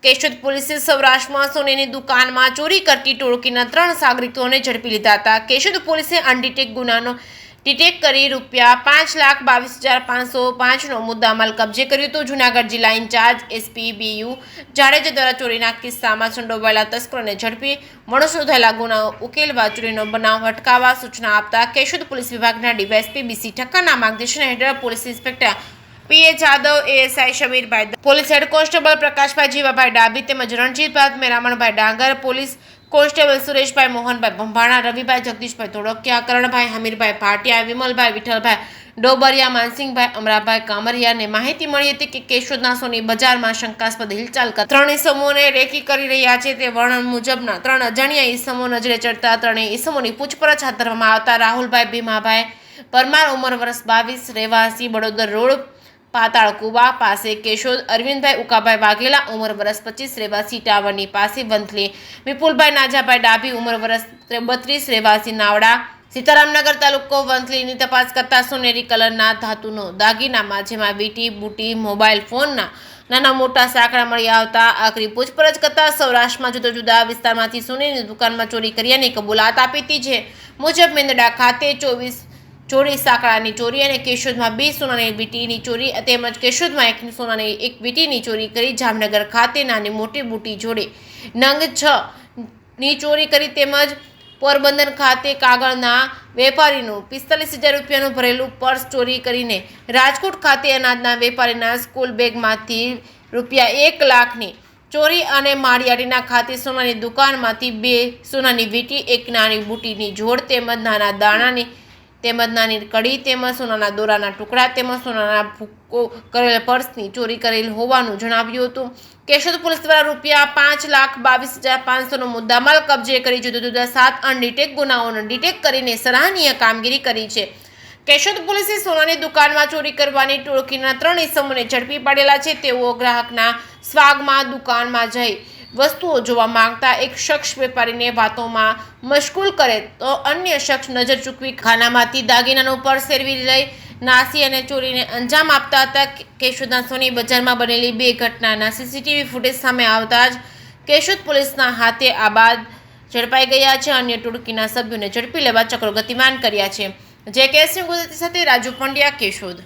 કેશોદ પોલીસે સૌરાષ્ટ્રમાં સોનાની દુકાનમાં ચોરી કરતી ટોળકીના 3 સાગરીતોને ઝડપી લીધા હતા. કેશોદ પોલીસે અનડિટેક ગુનાનો ડિટેક્ટ કરી ₹5,22,505નો મુદ્દામાલ કબજે કર્યો હતો. જૂનાગઢ જિલ્લા ઇન્ચાર્જ એસપી બીયુ જાડેજા દ્વારા ચોરીના કિસ્સામાં સંડોવાયેલા તસ્કરોને ઝડપી વર્ષો થયેલા ગુનાઓ ઉકેલવા ચોરીનો બનાવ અટકાવવા સૂચના આપતા કેશોદ પોલીસ વિભાગના ડીવાયએસપી બીસી ઠક્કરના માર્ગદર્શન હેઠળ police inspector PA Jadav, ASI Shamirbhai, police head constable Prakashbhai Jivabhai Dabhi તેમજ રણજીતભાઈ મેરામણભાઈ ડાંગર, પોલીસ કોન્સ્ટેબલ સુરેશભાઈ મોહનભાઈ ભંભાણા, રવિભાઈ જગદીશભાઈ ધોળકિયા, કરણભાઈ હમીરભાઈ ભાટિયા, વિમલભાઈ વિઠ્ઠલભાઈ ડોબરિયા, માનસિંહભાઈ અમરાભાઈ કામરિયાને માહિતી મળી હતી કે કેશોદના સોની બજારમાં શંકાસ્પદ હિલચાલ કરતા 3 ઇસમોને રેકી કરી રહ્યા છે. તે વર્ણન મુજબના 3 અજાણ્યા ઇસમો નજરે ચડતા 3 ઇસમોની પૂછપરછ હાથ ધરવામાં આવતા રાહુલભાઈ ભીમાભાઈ પરમાર, ઉંમર વર્ષ 22, રહેવાસી બડોદર રોડ પાતાળ કુવા પાસે કેશોદ, અરવિંદભાઈ ઉકાભાઈ વાઘેલા, ઉંમર વર્ષ 25, રહેવાસી ટાવરની પાસે વંથલી, વિપુલભાઈ નાજાભાઈ ડાભી, ઉંમર વર્ષ 32, રહેવાસી નાવડા, સીતારામનગર તાલુકો વંથલીની તપાસ કરતા સોનેરી કલરના ધાતુનો દાગીનામાં જેમાં વીટી, બુટી, મોબાઈલ ફોનના નાના મોટા સાંકડા મળી આવતા આખરી પૂછપરછ કરતા સૌરાષ્ટ્રમાં જુદા જુદા વિસ્તારમાંથી સોનાની દુકાનમાં ચોરી કર્યાની કબૂલાત આપી હતી. જે મુજબ મેંદડા ખાતે 24 ચોરી સાંકડાની ચોરી અને કેશોદમાં 2 સોનાની વીંટીની ચોરી તેમજ કેશોદમાં 1 સોનાની 1 વીંટીની ચોરી કરી, જામનગર ખાતે નાની મોટી બુટી જોડે નંગ 6ની ચોરી કરી તેમજ પોરબંદર ખાતે કાગળના વેપારીનું 45,000 રૂપિયાનું ભરેલું પર્સ ચોરી કરીને, રાજકોટ ખાતે અનાજના વેપારીના સ્કૂલ બેગમાંથી ₹1 લાખની ચોરી અને માળિયાટીના ખાતે સોનાની દુકાનમાંથી 2 સોનાની વીંટી, 1 નાની બુટીની જોડ તેમજ નાના દાણાની તેમજ નાની કડી તેમજ સોનાના દોરાના ટુકડા તેમજ સોનાના ભૂક્કો કરેલ પર્સની ચોરી કરેલ હોવાનું જણાવ્યું હતું. કેશોદ પોલીસ દ્વારા ₹5,22,500નો મુદ્દામાલ કબજે કરી જુદા જુદા 7 અનડિટેક ગુનાઓને ડિટેક્ટ કરીને સરાહનીય કામગીરી કરી છે. કેશોદ પોલીસે સોનાની દુકાનમાં ચોરી કરવાની ટોળકીના 3 ઇસમોને ઝડપી પાડેલા છે. તેઓ ગ્રાહકના સ્વાગમાં દુકાનમાં જઈ વસ્તુઓ જોવા માંગતા એક શખ્સ વેપારીને વાતોમાં મશગુલ કરે તો અન્ય શખ્સ નજર ચૂકવી ખાનામાંથી દાગીનાનું પર્સ ફેરવી લઈ નાસી અને ચોરીને અંજામ આપતા હતા. કેશોદના સોની બજારમાં બનેલી 2 ઘટનાના સીસીટીવી ફૂટેજ સામે આવતા જ કેશોદ પોલીસના હાથે આ બાદ ઝડપાઈ ગયા છે. અન્ય ટોળકીના સભ્યોને ઝડપી લેવા ચક્રો ગતિમાન કર્યા છે. જે કેસની ગુજરાતી સાથે રાજુ પંડ્યા, કેશોદ.